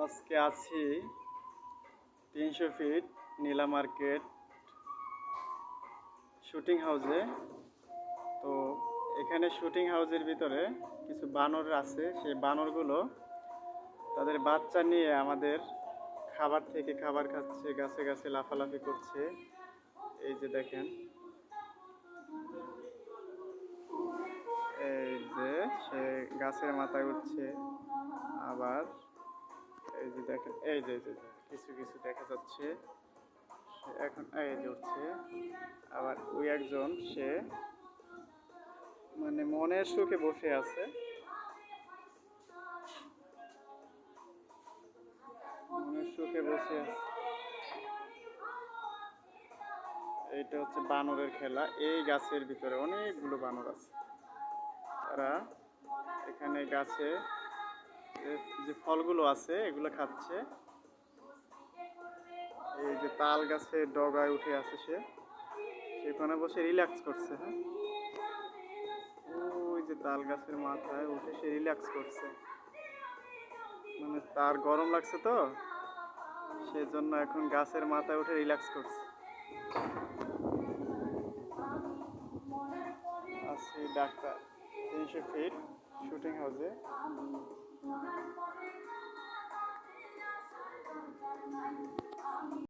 আজকে আছি 300 ফিট নীলা market shooting হাউসে। তো এখানে শুটিং হাউসের ভিতরে কিছু বানর আছে। সেই বানরগুলো তাদের বাচ্চা নিয়ে আমাদের খাবার থেকে খাবার খাচ্ছে, গাছে গাছে লাফালাফি করছে। এই যে দেখেন, এই যে সে গাছের মাথায় উঠছে। আবার এই যে দেখেন, এই যে কিছু কিছু দেখা যাচ্ছে। সে এখন এই যে উঠছে। আবার ওই একজন সে মানে মনের সুখে বসে আছে। মনের সুখে বসে আছে। এইটা হচ্ছে বানরের খেলা। এই গাছের ভিতরে অনেকগুলো বানর আছে। তারা এখানে গাছে যে ফলগুলো আছে এগুলো খাচ্ছে। এই যে তাল গাছের ডগায় উঠে আছে সে, সেখানে বসে রিল্যাক্স করছে। হ্যাঁ, ওই যে তাল গাছের মাথায় উঠে সে রিল্যাক্স করছে। মানে তার গরম লাগছে তো, সেজন্য এখন গাছের মাথায় উঠে রিল্যাক্স করছে। আছি ডাক্তার 300 ফিট শুটিং হাউসে।